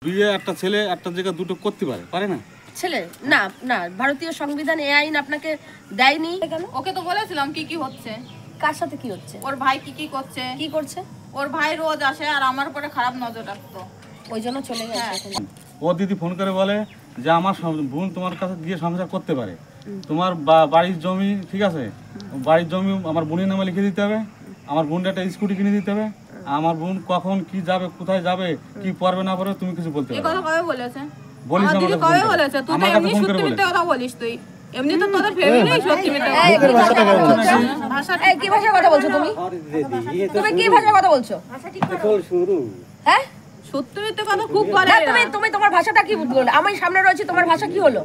বিয়ে একটা ছেলে একটা জায়গা দুটো করতে পারে না? ছেলে না না, ভারতীয় সংবিধান এই আইন আপনাকে দেয়নি। ওকে তো বলেছিলাম কি কি হচ্ছে, কার সাথে কি হচ্ছে, ওর ভাই কি কি করছে, কি করছে। ওর ভাই রোজ আসে আর আমার উপরে খারাপ নজর রাখতো, ওই জন্য চলে গেছে। ও দিদি ফোন করে বলে যে আমার বোন তোমার কাছে গিয়ে সংসার করতে পারে, তোমার বাড়ির জমি, ঠিক আছে, বাড়ির জমি আমার বোনের নামে লিখে দিতে হবে, আমার বোনটা একটা স্কুটি কিনে দিতে হবে, আমার বোন কখন কি যাবে, কোথায় যাবে, কি পারবে না পারবে তুমি কিছু বলতে এই পারবে। কথা কবে বলেছে? বলিস আমার দিদি কবে বলেছে? তুই তো এমনি সত্যি মিথ্যে কথা বলিস, তুই এমনি তো তোদের ফ্যামিলি সত্যি মিথ্যে কথা। এই কি ভাষায় কথা বলছো তুমি? তুমি কি ভাষায় কথা বলছো? হ্যাঁ, সত্যি মিথ্যে কথা খুব বলে। না, তুমি তোমার ভাষাটা কি বললে? আমি সামনে রয়েছি, তোমার ভাষা কি হলো?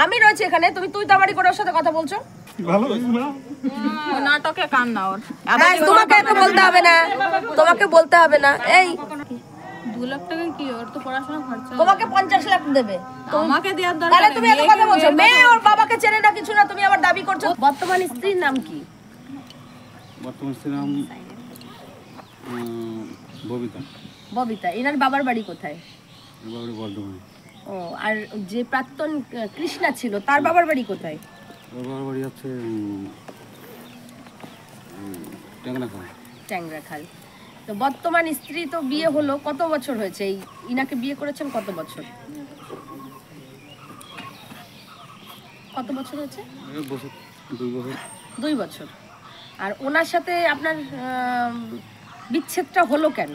আমি রয়েছি এখানে, তুমি তুই তামারি করে ওর সাথে কথা বলছো। ভালো না নাটকে কান না ওর। তোমাকে তো বলতে হবে না, তোমাকে বলতে হবে না। এই 2 লাখ টাকা কি ওর তো পড়াশোনা খরচা, তোমাকে 50 লাখ দেবে, আমাকে দেওয়ার দরকার। তাহলে তুমি এত কথা বলছো? মেয়ে ওর বাবাকে চেনে না, কিছু না, তুমি আবার দাবি করছো। বর্তমান স্ত্রীর নাম কি? বর্তমান স্ত্রীর নাম ববিতা। ববিতা। এনার বাবার বাড়ি কোথায়? বাড়ি বর্ধমানে। ও, আর যে প্রাক্তন কৃষ্ণা ছিল তার বাবার বাড়ি কোথায়? বাবার বাড়ি আছে ট্যাংরাখাল। ট্যাংরাখাল। তো বর্তমান স্ত্রী তো বিয়ে হলো, কত বছর হয়েছে? এই ইনাকে বিয়ে করেছেন কত বছর? কত বছর হয়েছে? 2 বছর। আর ওনার সাথে আপনার বিচ্ছেদটা হলো কেন?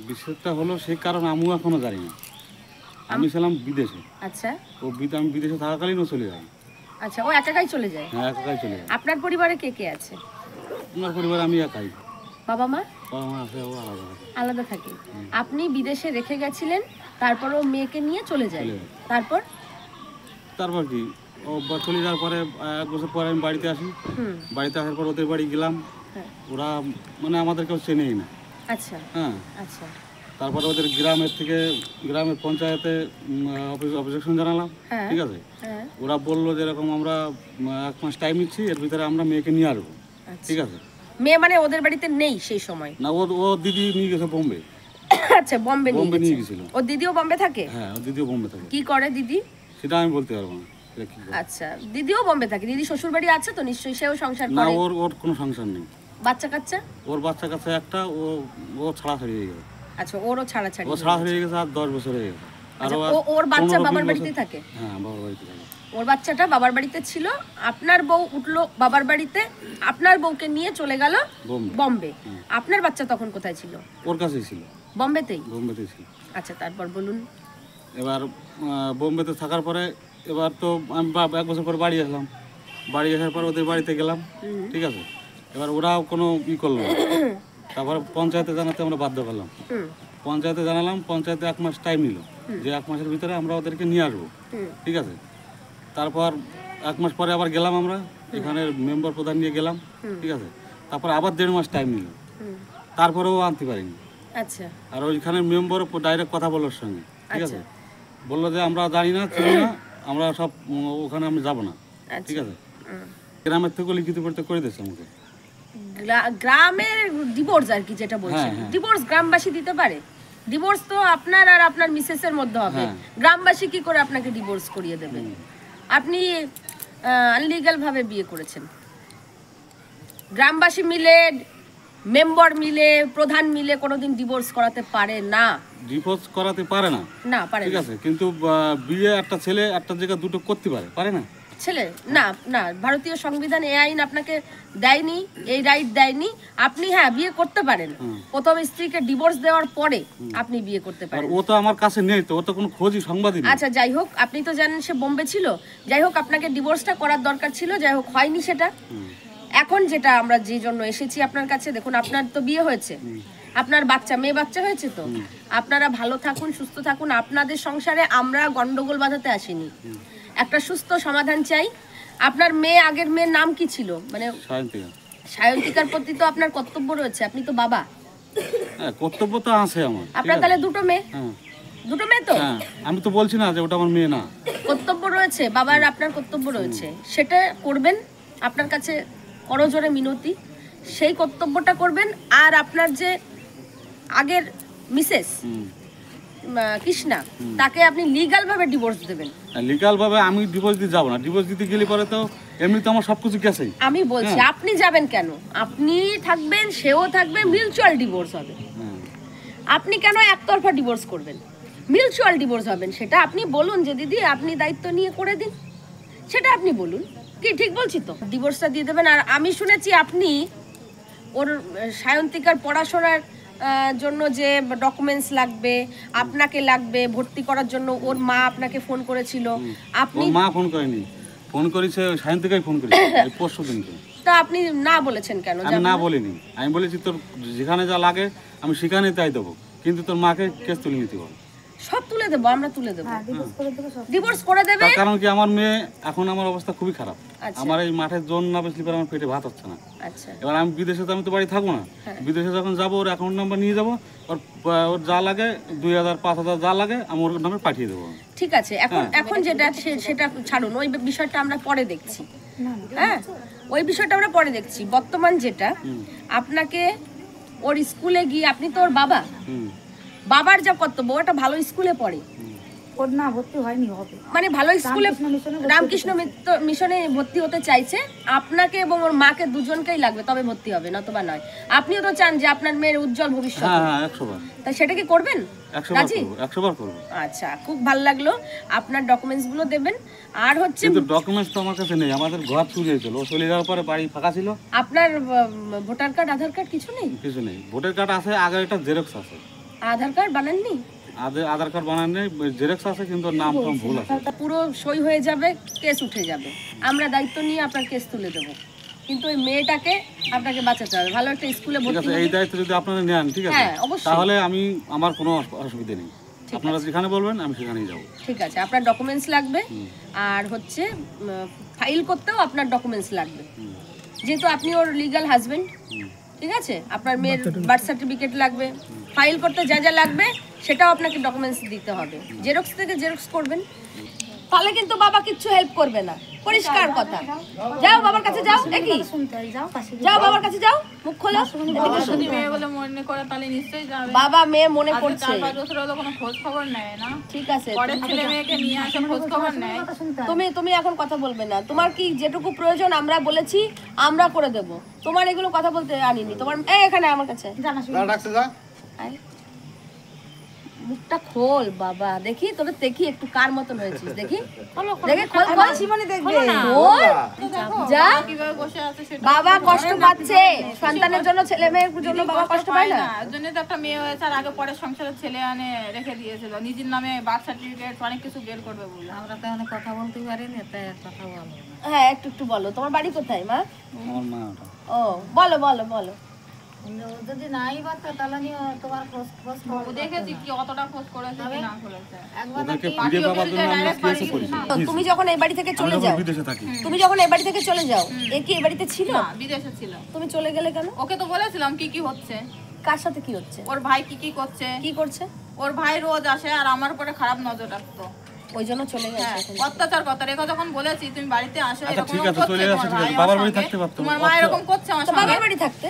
বিচ্ছেদটা হলো সেই কারণ আমিও এখনো জানি না। আমি ছিলাম বিদেশে। আচ্ছা। আমি বিদেশে থাকাকালীন ও চলে যাই। আচ্ছা, ও একাই চলে যায়? হ্যাঁ, একাই চলে যায়। আপনার পরিবারে কে কে আছে? আমার পরিবারে আমি একাই। বাবা মা? বাবা মা আছে, ও আলাদা থাকে। আলাদা থাকে। আপনি বিদেশে রেখে গেছিলেন, তারপর ও মেয়েকে নিয়ে চলে যায়। তারপর কি ও চলে যাওয়ার পরে 1 বছর পরে আমি বাড়িতে আসি। বাড়িতে আসার পর ওদের বাড়ি গেলাম। ওরা মানে আমাদের কেউ চেনেই না। আচ্ছা। হ্যাঁ, আচ্ছা। তারপরে ওদের গ্রামের পঞ্চায়েতে অবজেকশন জানালাম। ঠিক আছে, ওরা বললো যে এরকম আমরা 1 মাস টাইম নিচ্ছি, এর ভিতরে আমরা মেয়েকে নিয়ে আসবো। ঠিক আছে। মেয়ে মানে ওদের বাড়িতে নেই সেই সময়? না, ও দিদি নিয়ে গেছে বোম্বে। আচ্ছা, বোম্বে নিয়ে গেছিল। ও দিদিও বোম্বে থাকে? হ্যাঁ, ও দিদিও বোম্বে থাকে। কি করে দিদি? সেটা আমি বলতে পারবো না। আচ্ছা, দিদিও বোম্বে থাকে। দিদি শ্বশুর বাড়ি আছে তো নিশ্চয়ই, সেও সংসার করে? না, ওর কোনো সংসার নেই। বাচ্চা কাচ্চা? ওর বাচ্চা কাচ্চা একটা, ও ছাড়াছাড়ি হয়ে গেছে। আচ্ছা, ওরও ছাড়াছাড়ি? ও ছাড়াছাড়ি হয়ে গেছে আর 10 বছর হয়ে গেছে। আর ওর বাচ্চা বাবার বাড়িতে থাকে? হ্যাঁ, বাবার বাড়িতে থাকে। ওর বাচ্চাটা বাবার বাড়িতে ছিল, আপনার বউ উঠলো বাবার বাড়িতে, আপনার বউকে নিয়ে চলে গেল বোম্বে। আপনার বাচ্চা তখন কোথায় ছিল? ওর কাছেই ছিল, বোম্বেতেই ছিল। আচ্ছা, তারপর বলুন। এবার বোম্বেতে থাকার পরে এবার তো আমি 1 বছর পর বাড়ি আসলাম। বাড়ি আসার পর ওদের বাড়িতে গেলাম। ঠিক আছে, এবার ওরাও কোনো করলো না। তারপর পঞ্চায়েতে জানাতে আমরা বাধ্য করলাম। পঞ্চায়েতে জানালাম, পঞ্চায়েতে 1 মাস টাইম নিল যে 1 মাসের ভিতরে আমরা ওদেরকে নিয়ে আসবো। ঠিক আছে, তারপর 1 মাস পরে আবার গেলাম আমরা, এখানের মেম্বার প্রধান নিয়ে গেলাম। ঠিক আছে, তারপর আবার 1.5 মাস টাইম নিল, তারপরেও আনতে পারিনি। আচ্ছা। আর ওইখানে মেম্বার ডাইরেক্ট কথা বলল ওর সঙ্গে। ঠিক আছে, বললো যে আমরা জানি না, চিনি না, আমরা সব ওখানে আমি যাবো না। ঠিক আছে, গ্রামের থেকে লিখিত পড়তে করে দিচ্ছে আমাকে। গ্রামের ডিভোর্স আর কি যেটা বলছেন, ডিভোর্স গ্রামবাসী দিতে পারে? ডিভোর্স তো আপনার আর আপনার মিসেসের মধ্যে হবে, গ্রামবাসী কি করে আপনাকে ডিভোর্স করিয়ে দেবে? আপনি আনলিগাল ভাবে বিয়ে করেছেন। গ্রামবাসী মিলে, মেম্বার মিলে, প্রধান মিলে কোনোদিন ডিভোর্স করাতে পারে না। ডিভোর্স করাতে পারে না? না, পারে না। ঠিক আছে, কিন্তু বিয়ে একটা ছেলে একটা জায়গা দুটো করতে পারে না? ছেলে না না, ভারতীয় সংবিধান এই আইন আপনাকে দেয়নি, এই রাইট দেয়নি। আপনি হ্যাঁ বিয়ে করতে পারেন, প্রথম স্ত্রীকে ডিভোর্স দেওয়ার পরে আপনি বিয়ে করতে পারেন। ও তো আমার কাছে নেই, তো ও তো কোনো খোঁজই সংবাদই নেই। আচ্ছা, যাই হোক, আপনি তো জানেন সে বোম্বে ছিল, যাই হোক আপনাকে ডিভোর্সটা করার দরকার ছিল, যাই হোক হয়নি সেটা। এখন যেটা আমরা যে জন্য এসেছি আপনার কাছে, দেখুন আপনার তো বিয়ে হয়েছে, আপনার বাচ্চা, মেয়ে বাচ্চা হয়েছে, তো আপনারা ভালো থাকুন, সুস্থ থাকুন। আপনাদের সংসারে আমরা গন্ডগোল বাঁধাতে আসিনি, একটা সুস্থ সমাধান চাই। আপনার মেয়ে, আগের মেয়ের নাম কি ছিল? মানে সায়ন্তিকার প্রতি তো আপনার কর্তব্য রয়েছে, আপনি তো বাবা। হ্যাঁ, কর্তব্য তো আছে আমার। আপনার তাহলে দুটো মেয়ে? দুটো মেয়ে তো? আমি তো বলছি না যে ওটা আমার মেয়ে না। কর্তব্য রয়েছে বাবার, আপনার কর্তব্য রয়েছে, সেটা করবেন। আপনার কাছে করজোরে মিনতি, সেই কর্তব্যটা করবেন। আর আপনার যে আগের মিসেস, কৃষ্ণা, তাকে আপনি লিগ্যাল ভাবে ডিভোর্স দেবেন। লিগাল ভাবে আমি ডিভোর্স দিতে যাবো না, ডিভোর্স দিতে গেলে পরে তো এমনি তো আমার সবকিছু গেছেই। আমি বলছি আপনি যাবেন কেন? আপনি থাকবেন, সেও থাকবে, মিউচুয়াল ডিভোর্স হবে। আপনি কেন একতরফা ডিভোর্স করবেন? মিউচুয়াল ডিভোর্স হবেন, সেটা আপনি বলুন যে দিদি আপনি দায়িত্ব নিয়ে করে দিন, সেটা আপনি বলুন। কি ঠিক বলছি তো? ডিভোর্সটা দিয়ে দেবেন। আর আমি শুনেছি আপনি ওর সায়ন্তিকার পড়াশোনার জন্য যে ডকুমেন্টস লাগবে, আপনাকে লাগবে ভর্তি করার জন্য, ওর মা আপনাকে ফোন করেছিল। আপনি ওর মা ফোন করেনি, ফোন করেছে সায়ন্তিকাই ফোন করেছে এই পরশু দিনকে। তা আপনি না বলেছেন কেন? আমি না বলিনি, আমি বলেছি তোর যেখানে যা লাগে আমি সেখানে তাই দেবো, কিন্তু তোর মাকে কেস তুলে নিতে হবে। সব তুলে দেবো, আমরা তুলে দেবো, ডিভোর্স করে দেবে। তার কারণ কি আমার মেয়ে এখন আমার অবস্থা খুবই খারাপ। আচ্ছা। আমার এই মাঠে জোন না বেশি আমার পেটে ভাত হচ্ছে না। আচ্ছা, এবার আমি বিদেশে তো আমি তো বাড়ি থাকবো না, বিদেশে যখন যাবো ওর অ্যাকাউন্ট নাম্বার নিয়ে যাবো, ওর যা লাগে 2000 5000 যা লাগে আমি ওর নামে পাঠিয়ে দেবো। ঠিক আছে। এখন যেটা সেটা ছাড়ুন, ওই বিষয়টা আমরা পরে দেখছি। হ্যাঁ, ওই বিষয়টা আমরা পরে দেখছি। বর্তমান যেটা আপনাকে ওর স্কুলে গিয়ে, আপনি তো ওর বাবা, বাবার যা কর্তব্য, ওটা ভালো স্কুলে পড়ে, ওর না ভর্তি হয়নি, হবে মানে ভালো স্কুলে রামকৃষ্ণ মিশনে ভর্তি হতে চাইছে। আপনাকে এবং ওর মাকে দুজনকেই লাগবে, তবে ভর্তি হবে, নতবা নয়। আপনিও তো চান যে আপনার মেয়ের উজ্জ্বল ভবিষ্যৎ। হ্যাঁ 100 বার, তাই সেটা কি করবেন? 100 বার করবো। আচ্ছা, খুব ভালো লাগলো। আপনার ডকুমেন্টস গুলো দেবেন। আর হচ্ছে কিন্তু ডকুমেন্টস তো আমার কাছে নেই, আমাদের ঘর চুরি হয়েছিল, ও চলে যাওয়ার পরে বাড়ি ফাঁকা ছিল। আপনার ভোটার কার্ড, আধার কার্ড কিছু নেই? কিছু নেই, ভোটার কার্ড আছে, আগে একটা জেরক্স আছে। আধার কার্ড বানাননি? আধার কার্ড বানান নেই, জেরক্স আছে, কিন্তু ওর নাম টাম ভুল আছে। পুরো সই হয়ে যাবে, কেস উঠে যাবে, আমরা দায়িত্ব নিয়ে আপনার কেস তুলে দেবো। কিন্তু ওই মেয়েটাকে আপনাকে বাঁচাতে হবে, ভালো একটা স্কুলে ঠিক ভর্তি আছে, হবে। এই দায়িত্ব যদি আপনারা নেন, ঠিক আছে, হ্যাঁ, অবশ্যই। তাহলে আমার কোনো অসুবিধা নেই। আপনারা যেখানে বলবেন আমি সেখানেই যাবো। ঠিক আছে, আপনার ডকুমেন্টস লাগবে। আর হচ্ছে ফাইল করতেও আপনার ডকুমেন্টস লাগবে, যেহেতু আপনি ওর লিগ্যাল হাজবেন্ড। ঠিক আছে, আপনার মেয়ের বার্থ সার্টিফিকেট লাগবে, ফাইল করতে যা যা লাগবে সেটাও আপনাকে ডকুমেন্টস দিতে হবে। জেরক্স থেকে জেরক্স করবেন, তাহলে কিন্তু বাবা কিচ্ছু হেল্প করবে না, পরিষ্কার কথা। যাও বাবার কাছে যাও, একই শুনতে হয়, যাও পাশে যাও বাবার কাছে যাও, মুখ খোলো। যদি মেয়ে বলে মনে করে তাহলে নিশ্চয়ই যাবে। বাবা মেয়ে মনে করছে, 4-5 বছর হলো কোনো খোঁজ খবর নেয় না। ঠিক আছে, পরের ছেলে মেয়েকে নিয়ে আসে, খোঁজ খবর নেয়। তুমি এখন কথা বলবে না। তোমার কি যেটুকু প্রয়োজন আমরা বলেছি, আমরা করে দেব। তোমার এগুলো কথা বলতে আনিনি। তোমার এখানে আমার কাছে আয়। মুখটা খোল বাবা, দেখি তোকে, দেখি একটু কার মতন হয়েছিস, দেখি দেখি, খোল খোল, জীবনে দেখবে খোল। যা, কিভাবে বসে আছে সেটা বাবা কষ্ট পাচ্ছে, সন্তানের জন্য, ছেলে মেয়ের জন্য বাবা কষ্ট পায় না। এর জন্য তো একটা মেয়ে হয়েছে, আর আগে পরে সংসারের ছেলে আনে রেখে দিয়েছিল, নিজের নামে বার্থ সার্টিফিকেট অনেক কিছু বের করবে বলে। আমরা তো অনেক কথা বলতে পারি না, তাই আর কথা বলবো না। হ্যাঁ, একটু একটু বলো, তোমার বাড়ি কোথায় মা? আমার মা ওটা। ও, বলো বলো বলো। যদি নাই বাচ্চা তাহলে নিয়ে তোমার খোঁজ খোঁজ খবর দেখেছি কি অতটা খোঁজ করেছে কি না করেছে। ওদেরকে ফিরে পাওয়ার জন্য আমরা কেসও করেছি। তুমি যখন এই বাড়ি থেকে চলে যাও, বিদেশে থাকি। তুমি যখন এই বাড়ি থেকে চলে যাও, এ কি এই বাড়িতে ছিল? না, বিদেশে ছিল। তুমি চলে গেলে কেন? ওকে তো বলেছিলাম কি কি হচ্ছে, কার সাথে কি হচ্ছে, ওর ভাই কি কি করছে। কি করছে, ওর ভাই রোজ আসে আর আমার উপরে খারাপ নজর রাখতো। ওই জন্য চলে গেছে। হ্যাঁ, অত্যাচার কথা রেখা যখন বলেছি তুমি বাড়িতে আসো, আচ্ছা, এরকম ঠিক আছে, করছে চলে আসো, তোমার ঠিক আছে, ভাই বাবার আমার বাড়ি সঙ্গে। থাকতে পারতো। তোমার মা এরকম করছে আমার তো সঙ্গে। বাবার বাড়ি থাকতে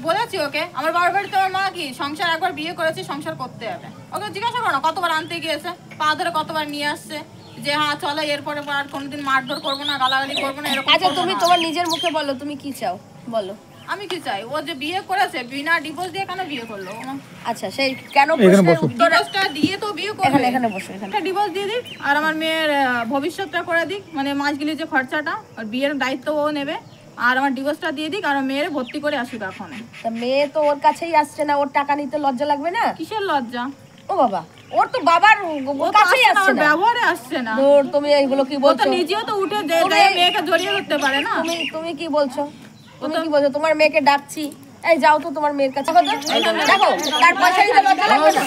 বলেছি ওকে, আমার বাবার বাড়িতে আমার মা কি সংসার, একবার বিয়ে করেছি, সংসার করতে হবে। ওকে জিজ্ঞাসা করো না কতবার আনতে গিয়েছে, পা ধরে কতবার নিয়ে আসছে, যে হ্যাঁ চলো এরপরে আর কোনোদিন মারধর করবো না, গালাগালি করবো না, এরকম আচ্ছা, করবো তুমি না। তোমার নিজের মুখে বলো, তুমি কি চাও বলো। আমি কি চাই, ও যে বিয়ে করেছে বিনা ডিভোর্স দিয়ে কেন বিয়ে করলো? আচ্ছা, সেই কেন প্রশ্নের উত্তর ডিভোর্সটা দিয়ে তো বিয়ে করবে। এখানে এখানে বসো, এখানে। একটা ডিভোর্স দিয়ে দিক আর আমার মেয়ের ভবিষ্যৎটা করে দিক, মানে মাসগুলি যে খরচাটা আর বিয়ের দায়িত্ব ও নেবে, আর আমার ডিভোর্সটা দিয়ে দিক আর আমার মেয়ের ভর্তি করে আসুক। এখন তা মেয়ে তো ওর কাছেই আসছে না, ওর টাকা নিতে লজ্জা লাগবে না? কিসের লজ্জা? ও বাবা, ওর তো বাবার কাছেই আসছে আমার না। ব্যবহারে আসছে না। দূর, তুমি এইগুলো কি ও তো বলছো? নিজেও তো উঠে দেয়, মেয়েকে জড়িয়ে ধরতে পারে না। তুমি কি বলছো? তুমি কি বলছো? তোমার মেয়েকে ডাকছি, এই যাও তো তোমার মেয়ের কাছে, দেখো তার পয়সা দিতে লজ্জা লাগবে না?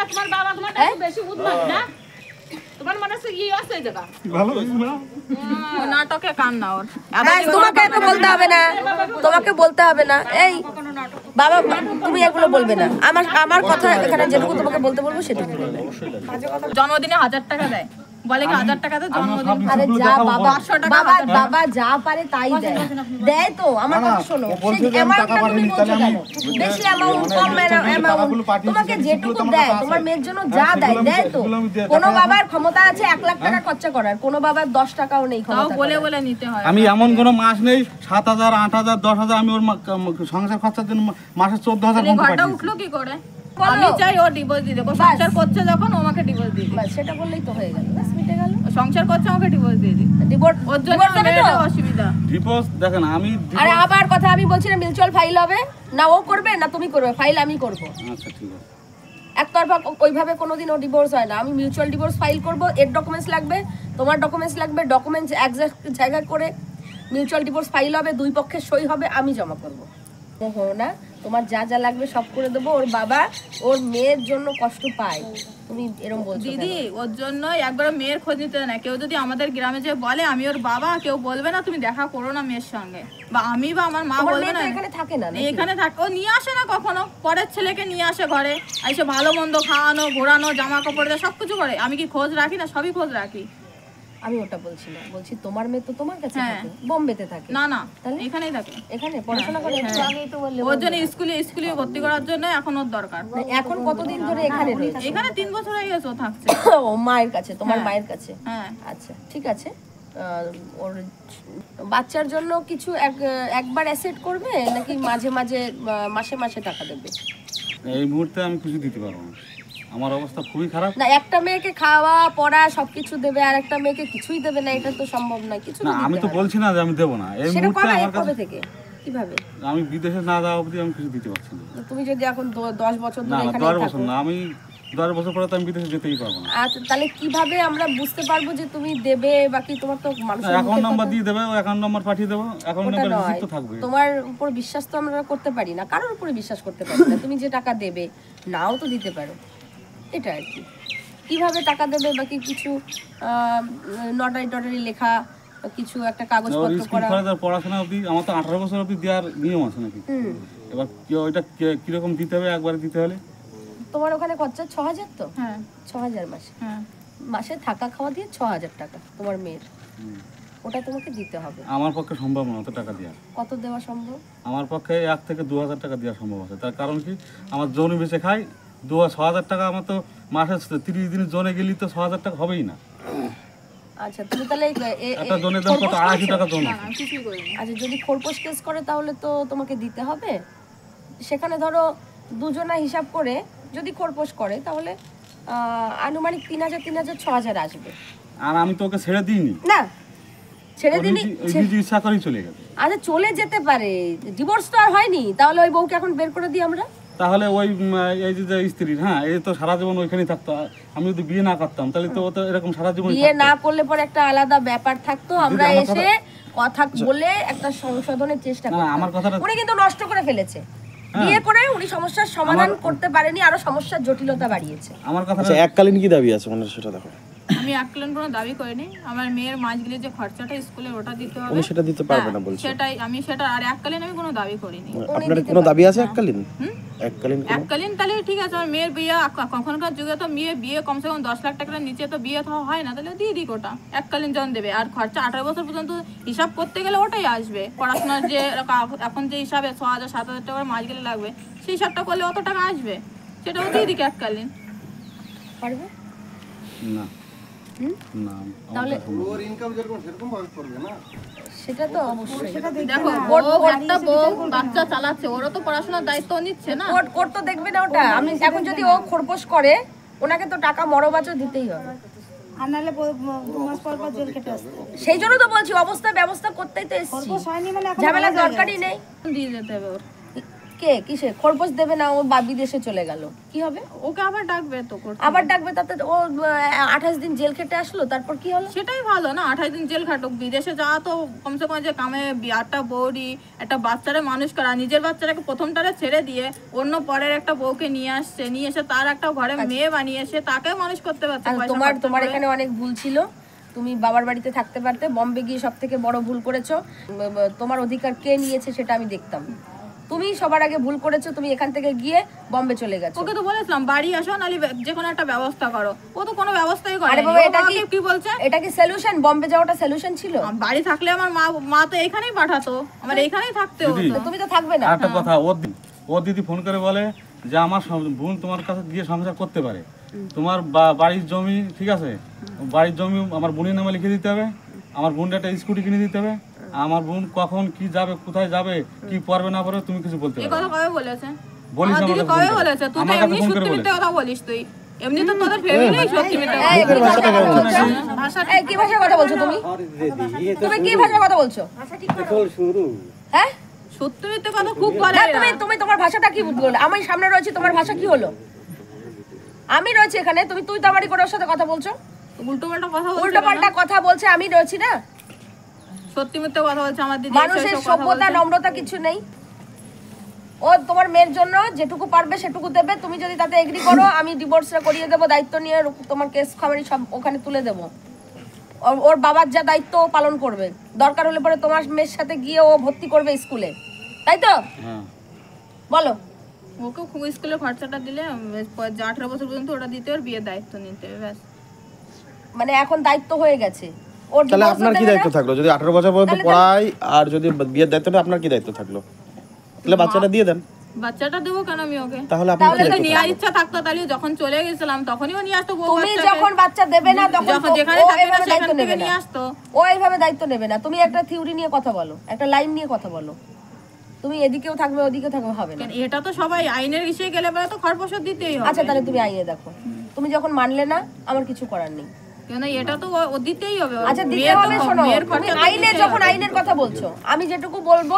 তোমার বাবা তোমার একটু বেশি উদ্মাদ না, তোমার মনে হচ্ছে কি আছে জায়গা ও নাটকে কান না ওর। তোমাকে তো বলতে হবে না, তোমাকে বলতে হবে না। এই বাবা, তুমি এগুলো বলবে না। আমার কথা এখানে যেটুকু তোমাকে বলতে বলবো সেটুকু বলবে। জন্মদিনে 1000 টাকা দেয়, বলে কি 1000 টাকাতে জন্মদিন আরে যা বাবা 500 টাকা বাবা বাবা যা পারে তাই দেয় দেয় তো আমার কথা শোনো সেই অ্যামাউন্টটা তুমি বলছো কেন বেশি অ্যামাউন্ট কম অ্যামাউন্ট তোমাকে যেটুকু দেয় তোমার মেয়ের জন্য যা দেয় দেয় তো কোনো বাবার ক্ষমতা আছে 1 লাখ টাকা খরচা করার কোনো বাবার 10 টাকাও নেই তাও ক্ষমতা বলে বলে নিতে হয় আমি এমন কোনো মাস নেই 7,000 8,000 10,000 আমি ওর সংসার খরচার জন্য মাসে 14,000 তাহলে বন্ধ ঘরটা পাঠিয়েছি। উঠলো কি করে বলো। আমি চাই ও ডিভোর্স দিয়ে দেবো সংসার করছে যখন ও আমাকে ডিভোর্স দিয়ে দিবে বাস সেটা বললেই তো হয়ে গেল বাস মিটে গেল ও সংসার করছে আমাকে ডিভোর্স দিয়ে দিবে ডিভোর্স ওর জন্য ডিভোর্স দেবে তো মেয়েটার অসুবিধা ডিভোর্স দেখেন আমি আরে আবার কথা আমি বলছি না মিউচুয়াল ফাইল হবে না ও করবে না তুমি করবে ফাইল আমি করব আচ্ছা ঠিক আছে একতরফা ওইভাবে কোনোদিনও ডিভোর্স হয় না আমি মিউচুয়াল ডিভোর্স ফাইল করব এর ডকুমেন্টস লাগবে তোমার ডকুমেন্টস লাগবে ডকুমেন্টস একজাক্ট জায়গা করে মিউচুয়াল ডিভোর্স ফাইল হবে দুই পক্ষের সই হবে আমি জমা করব ওহো না তোমার যা যা লাগবে সব করে দেবো ওর বাবা ওর মেয়ের জন্য কষ্ট পায় তুমি এরকম বলছো কেন? দিদি ওর জন্য একবার মেয়ের খোঁজ নিতে দেয় না কেউ যদি আমাদের গ্রামে যে বলে আমি ওর বাবা কেউ বলবে না তুমি দেখা করো না মেয়ের সঙ্গে বা আমি বা আমার মা তোমার বলবে মেয়ে না তো এখানে থাকে না নাকি? এখানে থাকে ও নিয়ে আসে না কখনো পরের ছেলেকে নিয়ে আসে ঘরে এসে ভালো মন্দ খাওয়ানো ঘোরানো জামা কাপড় দেয় সবকিছু করে আমি কি খোঁজ রাখি না সবই খোঁজ রাখি আমি ওটা বলছি না বলছি তোমার মেয়ে তো তোমার কাছে হ্যাঁ। থাকে বোম্বেতে থাকে না না তাহলে? এখানেই থাকে এখানে পড়াশোনা করে আগেই তো বললে ওর জন্য স্কুলে ভর্তি করার জন্য এখন ওর দরকার না, এখন কতদিন ধরে এখানে রয়েছে এখানে 3 বছর হয়ে গেছে ও থাকছে ও মায়ের কাছে তোমার মায়ের কাছে হ্যাঁ আচ্ছা ঠিক আছে ওর বাচ্চার জন্য কিছু একবার অ্যাসেট করবে নাকি মাঝে মাঝে মাসে মাসে টাকা দেবে এই মুহূর্তে আমি কিছু দিতে পারবো না আমার অবস্থা খুবই খারাপ না একটা মেয়েকে খাওয়া পড়া সবকিছু দেবে আর একটা মেয়েকে কিছুই দেবে না এটা তো সম্ভব নয় কিছু না আমি তো বলছি না যে আমি দেবো না এই সেটা মুহূর্তে কবে আমার কাছে কবে থেকে কিভাবে আমি বিদেশে না যাওয়া অবধি আমি কিছু দিতে পারছি না তুমি যদি এখন 10 বছর না ধরে না এখানে 10 বছর না আমি 10 বছর পরে তো আমি বিদেশে যেতেই পারবো না আচ্ছা তাহলে কিভাবে আমরা বুঝতে পারবো যে তুমি দেবে বাকি তোমার তো মানুষের অ্যাকাউন্ট মুখে নাম্বার কথা- দিয়ে দেবে ও অ্যাকাউন্ট নাম্বার পাঠিয়ে দেবো অ্যাকাউন্ট ওটা নাম্বার নয় রিসিপ্ট তো থাকবে তোমার উপর বিশ্বাস তো আমরা করতে পারি না কারোর উপরে বিশ্বাস করতে পারি না তুমি যে টাকা দেবে নাও তো দিতে পারো এটা আর কি কিভাবে টাকা দেবে বাকি কিছু নটারি টটারি লেখা বা কিছু একটা ওর কাগজপত্র স্কুল করা কলেজের পড়াশোনা অবধি আমার তো 18 বছর অবধি দেওয়ার নিয়ম আছে নাকি এবার ওইটা কিরকম দিতে হবে একবার দিতে হলে তোমার ওখানে খরচা 6000 তো হ্যাঁ 6000 মাসে হ্যাঁ মাসে থাকা খাওয়া দিয়ে 6000 টাকা তোমার মেয়ের ওটা তোমাকে দিতে হবে আমার পক্ষে সম্ভব না অত টাকা দেওয়া কত দেওয়া সম্ভব আমার পক্ষে 1 থেকে 2,000 টাকা দেওয়া সম্ভব আছে তার কারণ কি আমার জমি বেচে খাই 6,000 টাকা আমার তো মাসে 30 দিনের জনে গেলি তো 6,000 টাকা হবেই না আচ্ছা তুমি তাহলে একটা জনের দাম কত 250 টাকা জন আছে। আমি কিছুই করিনি আচ্ছা যদি খোরপোশ কেস করে তাহলে তো তোমাকে দিতে হবে সেখানে ধরো দুজনা হিসাব করে যদি খোরপোশ করে তাহলে আনুমানিক 3,000 6,000 আসবে আর আমি তো ওকে ছেড়ে দিইনি না ছেড়ে দিনি নিজে ইচ্ছা করেই চলে গেছে আচ্ছা চলে যেতে পারে ডিভোর্স তো আর হয়নি তাহলে ওই বউকে এখন বের করে দিই আমরা তাহলে ওই এই যে স্ত্রীর হ্যাঁ এই তো সারা জীবন ওইখানেই থাকতো আমি যদি বিয়ে না করতাম তাহলে তো ও তো এরকম সারা জীবন বিয়ে না করলে পরে একটা আলাদা ব্যাপার থাকতো আমরা এসে কথা বলে একটা সংশোধনের চেষ্টা না করতাম আমার কথাটা উনি কিন্তু নষ্ট করে ফেলেছে বিয়ে করে উনি সমস্যার সমাধান করতে পারেনি আরো সমস্যার জটিলতা বাড়িয়েছে আমার কথা আচ্ছা এককালীন কি দাবি আছে মানে সেটা দেখো আমি এককালীন কোনো দাবি করিনি আমার মেয়ের মাঝগুলি যে খরচাটা স্কুলে ওটা দিতে হবে উনি সেটা দিতে পারবে না হ্যাঁ, বলছে সেটাই আমি সেটা আর এককালীন আমি কোনো দাবি করিনি আপনার কোনো দাবি আছে এককালীন এককালীন কোনো এককালীন তাহলে ঠিক আছে আমার মেয়ের বিয়ে কখনকার যুগে তো বিয়ে কমসে কম 10 লাখ টাকার নিচে তো বিয়ে তো হয় না তাহলে দিয়ে দিক ওটা এককালীন জন দেবে আর খরচা 18 বছর পর্যন্ত হিসাব করতে গেলে ওটাই আসবে পড়াশোনার যে এখন যে হিসাবে 6,000 7,000 টাকার মাস গেলে লাগবে সেই হিসাবটা করলে অত টাকা আসবে সেটাও দিয়ে দিক এককালীন পারবে না না তাহলে সেটা তো অবশ্যই দেখো ও একটা বউ বাচ্চা চালাচ্ছে ওরও তো পড়াশোনার দায়িত্ব নিচ্ছে না কোর্ট তো দেখবে না ওটা আমি এখন যদি ও খোরপোশ করে ওনাকে তো টাকা মরবাচও দিতেই হবে আর নাহলে 2 মাস পর পর জেল কেটে আসতে সেই জন্য তো বলছি অবস্থা ব্যবস্থা করতেই তো এসেছি হয়নি মানে এখন ঝামেলার দরকারই নেই দিয়ে যেতে হবে ওর কে কিসে খোরপোশ দেবে না ও বিদেশে চলে গেল কি হবে ওকে আবার ডাকবে তো করতে আবার ডাকবে তাতে তো ও 28 দিন জেল খেটে আসলো তারপর কি হলো সেটাই ভালো না 28 দিন জেল খাটুক বিদেশে যাওয়া তো কমসে কম যে কামে একটা বউরি একটা বাচ্চারে মানুষ করা নিজের বাচ্চাটাকে প্রথমটারে ছেড়ে দিয়ে অন্য পরের একটা বউকে নিয়ে আসছে নিয়ে এসে তার একটা ঘরে মেয়ে বানিয়ে এসে তাকে মানুষ করতে পারছে আর পয়সা খরচা তোমার করে। এখানে অনেক ভুল ছিল তুমি বাবার বাড়িতে থাকতে পারতে বম্বে গিয়ে সব থেকে বড় ভুল করেছো তোমার অধিকার কে নিয়েছে সেটা আমি দেখতাম তুমি সবার আগে ভুল করেছো, তুমি এখান থেকে গিয়ে বম্বে চলে গেছো। ওকে তো বলেছিলাম বাড়ি আসো নালি যে কোনো একটা ব্যবস্থা করো, ও তো কোনো ব্যবস্থাই করে আরে না। বাবা, ও এটা আমাকে কি বলছে, এটা কি সলিউশন? বম্বে যাওয়াটা সলিউশন ছিল? বাড়ি থাকলে আমার মা তো এখানেই পাঠাতো, আমার এখানেই থাকতে হতো। তো তুমি তো থাকবে না। একটা কথা, ওর দিদি ফোন করে বলে যে আমার বোন তোমার কাছে গিয়ে সংসার করতে পারে, তোমার বাড়ির জমি, ঠিক আছে, বাড়ির জমি আমার বোনের নামে লিখে দিতে হবে, আমার বোনটা একটা স্কুটি কিনে দিতে হবে, আমার বোন কখন কি যাবে, কোথায় যাবে, কি পারবে না পারবে তুমি কিছু বলতে এই পারবে কথা কবে বলেছে? বলিস আমার দিদি আমাকে কবে ফোন করে। বলেছে? তুই তো আমার কাছে এমনি ফোন করে সত্যি বলেছে। মিথ্যে কথা বলিস, তুই এমনি তো তোদের ফ্যামিলি সত্যি মিথ্যে কথা এই, কি ভাষায় কথা বলছো? ভাষা এই, কি ভাষায় কথা বলছো তুমি? তুমি কি ভাষায় কথা বলছো? হ্যাঁ, সত্যি মিথ্যে কথা খুব বলে না, এরা। তুমি তোমার ভাষাটা কি বললে? আমি সামনে রয়েছি, তোমার ভাষা কি হলো? আমি রয়েছি এখানে, তুমি তুই তামারি করে ওর সাথে কথা বলছো, উল্টো পাল্টা কথা বলছে উল্টো পাল্টা কথা বলছে, আমি রয়েছি না। সত্যি মিথ্যে কথা বলছে আমার দিদি, মানুষের এসব কথা সভ্যতা বলছে। নম্রতা কিছু নেই। ও তোমার মেয়ের জন্য যেটুকু পারবে সেটুকু দেবে, তুমি যদি তাতে এগ্রি করো আমি ডিভোর্সটা করিয়ে দেবো, দায়িত্ব নিয়ে তোমার কেস খামারি সব ওখানে তুলে দেবো। ওর বাবার যা দায়িত্ব ও পালন করবে, দরকার হলে পরে তোমার মেয়ের সাথে গিয়ে ও ভর্তি করবে স্কুলে, তাই তো? হ্যাঁ, ওকে বলো। খুব স্কুলে খরচাটা দিলে 18 বছর পর্যন্ত ওটা দিতে ওর বিয়ের দায়িত্ব নিতে হবে, ব্যাস। মানে এখন দায়িত্ব হয়ে গেছে ওর। তাহলে divorce আপনার হতে কি দেবে দায়িত্ব না? থাকলো? যদি 18 বছর পর্যন্ত পড়ায় আর যদি বিয়ের দায়িত্ব নেয়, আপনার কি দায়িত্ব থাকলো? তাহলে বাচ্চাটা দিয়ে দেন। বাচ্চাটা দেবো কেন আমি ওকে? তাহলে আপনার কি তাহলে দায়িত্ব নেওয়ার থাকলো? ইচ্ছা থাকতো তাহলে যখন চলে গেছিলাম তখনই ও নিয়ে আসতো বউ তুমি বাচ্চাকে। যখন বাচ্চা দেবে না তখন যখন তো যেখানে ও থাকে না এইভাবে দায়িত্ব সেখান নেবে থেকে না। নিয়ে আসতো। ও এইভাবে দায়িত্ব নেবে না। তুমি একটা থিওরি নিয়ে কথা বলো, একটা লাইন নিয়ে কথা বলো, তুমি এদিকেও থাকবে ওদিকেও থাকবে, হবে না। কেন এটা তো সবাই আইনের বিষয়ে গেলে পরে তো খরপোশ দিতেই হবে। আচ্ছা, তাহলে তুমি আইনে দেখো। তুমি যখন মানলে না, আমার কিছু করার নেই। কেন এটা তো ও দিতেই হবে। আচ্ছা, দিতে মেয়ের তো হবে। শোনো, মেয়ের তুমি খরচা তো আইনে দিতেই যখন হবে। আইনের কথা বলছো, আমি যেটুকু বলবো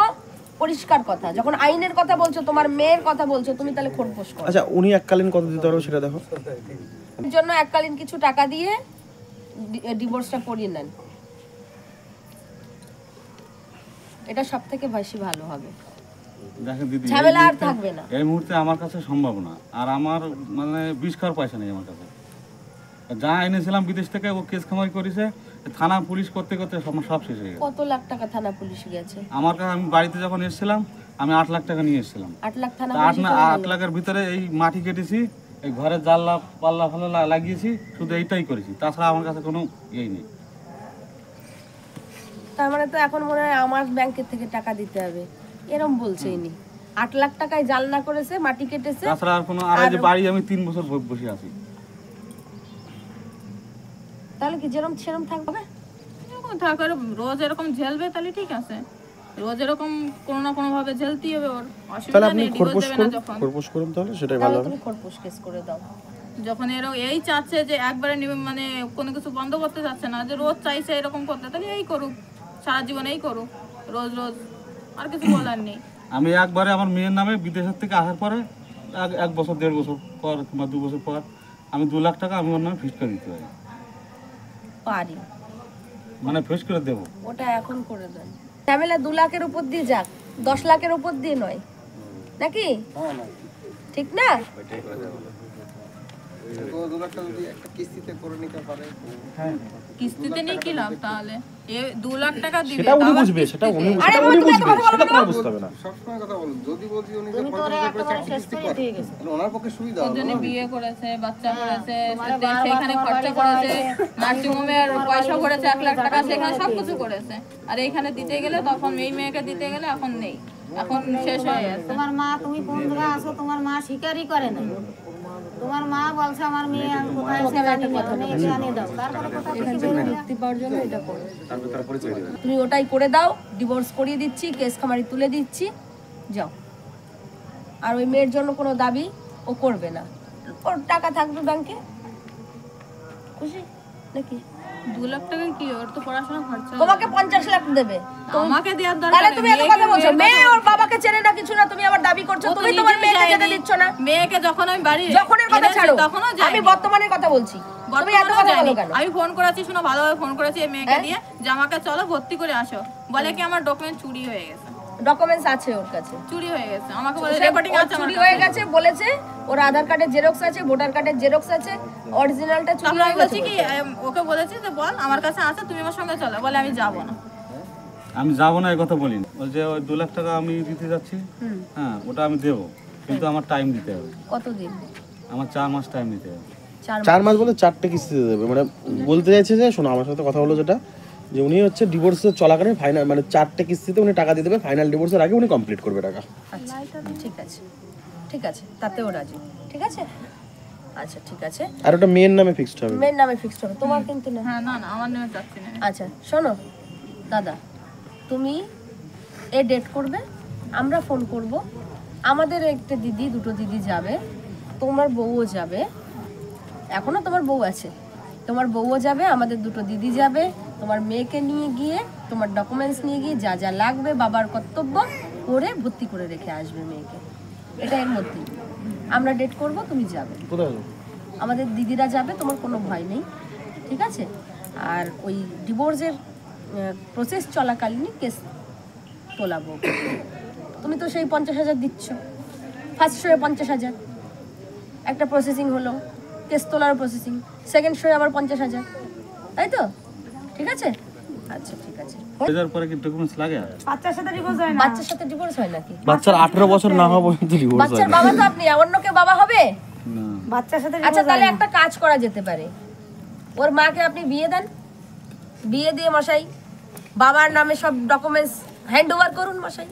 পরিষ্কার কথা, যখন আইনের কথা বলছো, তোমার মেয়ের কথা বলছো, তুমি তাহলে খোরপোশ করো। আচ্ছা, উনি এককালীন কত দিতে পারবে সেটা দেখো। এর জন্য এককালীন কিছু টাকা দিয়ে ডিভোর্সটা করিয়ে নেন, এটা সব থেকে বেশি ভালো হবে। দেখেন দিদি, ঝামেলা আর থাকবে না। এই মুহূর্তে আমার কাছে সম্ভব না, আর আমার মানে 20 খাওয়ার পয়সা নেই আমার কাছে। যা এনেছিলাম বিদেশ থেকে, ও কেস খামারি করেছে, থানা পুলিশ করতে করতে সব শেষ হয়ে গেছে। কত লাখ টাকা থানা পুলিশ গেছে? আমার কাছে, আমি বাড়িতে যখন এসেছিলাম আমি 8 লাখ টাকা নিয়ে এসেছিলাম। 8 লাখ থানা তা পুলিশ 8 লাখের ভিতরে এই মাটি কেটেছি, এই ঘরের জানলা পাল্লা ফাল্লা লাগিয়েছি, শুধু এইটাই করেছি, তাছাড়া আমার কাছে কোনো ইয়েই নেই। তার মানে তো এখন মনে হয় আমার ব্যাংকের থেকে টাকা দিতে হবে, এরকম বলছে ইনি। 8 লাখ টাকায় জালনা করেছে, মাটি কেটেছে। তাছাড়া আর কোনো, আর এই যে বাড়ি আমি 3 বছর বসে আছি। তাহলে কি যেরকম সেরকম থাকবে? এরকম থাকার রোজ এরকম ঝেলবে তাহলে ঠিক আছে, রোজ এরকম কোনো না কোনো ভাবে ঝেলতেই হবে ওর, তাহলে অসুবিধা আপনি নেই। ডিভোর্স খোরপোশ দেবে না করুন, যখন, খোরপোশ করুন, তাহলে সেটাই ভালো তাহলে হবে। তুমি খোরপোশ কেস করে দাও। যখন এই চাচ্ছে যে একবারে মানে কোনো কিছু বন্ধ করতে চাচ্ছে না, যে রোজ চাইছে এরকম করতে, তাহলে এই করুক, সারা জীবন এই করুক, রোজ রোজ, আর কিছু বলার নেই। আমি একবারে আমার মেয়ের নামে বিদেশের থেকে আসার পরে 1 বছর 1.5 বছর পর কিংবা 2 বছর পর আমি 2 লাখ টাকা আমি ওর নামে ফিক্স করে দিতে পারি, পারি, মানে ফিক্স করে দেবো। ওটা এখন করে দেন। ঝামেলা 2 লাখের উপর দিয়ে যাক, 10 লাখের উপর দিয়ে নয়, নাকি? ঠিক না? কিস্তিতে নিয়ে কি লাভ তাহলে? 2 লাখ টাকা দিবে, সেটা উনি আবার বুঝবে, সেটা উনি আরে সেটা বাবা, উনি তুমি এত বুঝবে, কথা বলো সেটা না। তোমার বুঝতে হবে না। সবসময় কথা বলুন, যদি বলছি উনি যে তুমি তো ওরা একেবারে শেষ করে দিয়ে গেছো। তাহলে ওনার পক্ষে সুবিধা ওর হবে জন্য না? বিয়ে করেছে, বাচ্চা করেছে, বারবার সেখানে তোমার খরচা বাড়ি করেছে, যাওয়া নার্সিং হোমে আর পয়সা করেছে 1 লাখ টাকা, সেখানে সবকিছু করেছে। আর এইখানে দিতে গেলে তখন এই মেয়েকে দিতে গেলে এখন নেই, এখন শেষ হয়ে গেছে। তোমার মা, তুমি কোন জায়গায় আসো, তোমার মা স্বীকারই করে না। তোমার মা বলছে আমার মেয়ে আমি কোথায় এসে জানি না, মেয়েকে আনিয়ে দাও। তারপরে কোথা থেকে বের হলো? মুক্তি পাওয়ার জন্য এটা করো। তুমি ওটাই করে দাও, ডিভোর্স করিয়ে দিচ্ছি, কেস খামারি তুলে দিচ্ছি, যাও। আর ওই মেয়ের জন্য কোনো দাবি ও করবে না, ওর টাকা থাকবে ব্যাংকে, খুশি নাকি? 2 লাখ টাকা কি, ওর তো পড়াশোনা খরচা। তোমাকে 50 লাখ দেবে, আমাকে দেওয়ার দরকার তাহলে নেই, তুমি এত মেয়েকে- কথা বলছো? মেয়েকে মেয়ে তো- ওর বাবাকে চেনে না, কিছু না, তুমি আবার দাবি করছো ও তো তুমি তোমার নিজেই মেয়েকে যেতে যায়নি। দিচ্ছ না। মেয়েকে যখন আমি বাড়ি যখনের কথা এনেছি, ছাড়ো, তখনও আমি যায়নি। বর্তমানের কথা বলছি। তুমি এত বর্তমানেও কথা যায়নি। বলো কেন? আমি ফোন করেছি, শোনো ভালোভাবে ফোন করেছি এই মেয়েকে হ্যাঁ? দিয়ে যে আমাকে চলো ভর্তি করে আসো, বলে কি আমার ডকুমেন্ট চুরি হয়ে গেছে। ডকুমেন্টস আছে ওর কাছে, চুরি হয়ে গেছে, আমাকে বলে সে রেকর্ডিং ওর আছে আমার চুরি কাছে। হয়ে গেছে বলেছে, ওর আধার কার্ডের জেরক্স আছে, ভোটার কার্ডের জেরক্স আছে, অরিজিনালটা চুরি তারপর হয়ে আমি গেছে বলছি কি ওকে বলেছি যে বল আমার কাছে আছে, তুমি আমার সঙ্গে চলো, বলে আমি যাবো না। আমি যাবো না এই কথা বলিনি, বলছে ওই 2 লাখ টাকা আমি দিতে যাচ্ছি, হ্যাঁ ওটা আমি দেবো, কিন্তু আমার টাইম দিতে হবে, কতদিন? আমার 4 মাস টাইম দিতে হবে। 4 মাস বলতে 4টে কিস্তিতে দেবে, মানে বলতে চাইছে যে শোনো আমার সাথে কথা হলো যেটা, যে উনি হচ্ছে ডিভোর্সের চলাকালীন ফাইনাল মানে 4টে কিস্তিতে উনি টাকা দিয়ে দেবে, ফাইনাল ডিভোর্সের আগে উনি কমপ্লিট করবে টাকা। আচ্ছা ঠিক আছে, ঠিক আছে, তাতেও রাজি, ঠিক আছে, আচ্ছা ঠিক আছে। আর ওটা মেয়ের নামে ফিক্সড হবে। মেয়ের নামে ফিক্সড হবে, তোমার কিন্তু না। হ্যাঁ না না আমার নেমে যাচ্ছি না। আচ্ছা শোনো দাদা, তুমি এ ডেট করবে, আমরা ফোন করব, আমাদের একটা দিদি, দুটো দিদি যাবে, তোমার বউও যাবে, এখনো তোমার বউ আছে, তোমার বউও যাবে, আমাদের দুটো দিদি যাবে, তোমার মেয়েকে নিয়ে গিয়ে তোমার ডকুমেন্টস নিয়ে গিয়ে যা যা লাগবে বাবার কর্তব্য করে ভর্তি করে রেখে আসবে মেয়েকে, এটা এর মধ্যেই আমরা ডেট করব, তুমি যাবে, কোথায়? আমাদের দিদিরা যাবে, তোমার কোনো ভয় নেই, ঠিক আছে। আর ওই ডিভোর্সের প্রসেস চলাকালীনই কেস তোলাবো, তুমি তো সেই 50,000 দিচ্ছ, ফার্স্ট শোয়ে 50,000, একটা প্রসেসিং হলো, কেস তোলার প্রসেসিং, সেকেন্ড শোয়ে আবার 50,000, তাই তো? ঠিক আছে, আচ্ছা ঠিক আছে। এটার পরে কি ডকুমেন্টস লাগে? আর বাচ্চার সাথে ডিভোর্স হয় নাকি? বাচ্চার 18 বছর না হওয়া পর্যন্ত ডিভোর্স হয় বাচ্চার বাবা তো আপনি, অন্য কেউ বাবা হবে? না, বাচ্চার সাথে আচ্ছা তাহলে একটা কাজ করা যেতে পারে, ওর মাকে আপনি বিয়ে দেন, বিয়ে দিয়ে মশাই বাবার নামে সব ডকুমেন্টস হ্যান্ড ওভার করুন মশাই,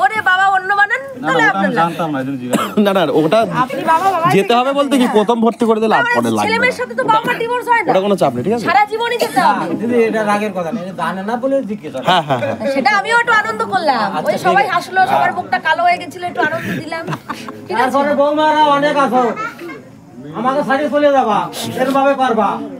ওরে বাবা অন্য বানান, না তাহলে ওটা আপনার আমি জানতাম না, এজন্য জিজ্ঞাসা করলাম। না না ওটা যেতে হবে বলতে কি প্রথম ভর্তি করে দিলে আর পরে লাগবে ছেলে না। মেয়ের সাথে তো বাবা মার ডিভোর্স হয় না, ওটা কোনো চাপ নেই, ঠিক আছে? সারা জীবনই যেতে হবে। দিদি এটা রাগের কথা নেই, জানে না বলে জিজ্ঞেস হ্যাঁ হ্যাঁ হ্যাঁ। সেটা আমিও একটু আনন্দ করলাম, ওই সবাই হাসলো, সবার মুখটা কালো হয়ে গেছিল, একটু আনন্দ দিলাম, ঠিক আছে। তারপরে বৌমারা অনেক আছো, আমাকে ছাড়িয়ে চলে যাবা, এরভাবে পারবা।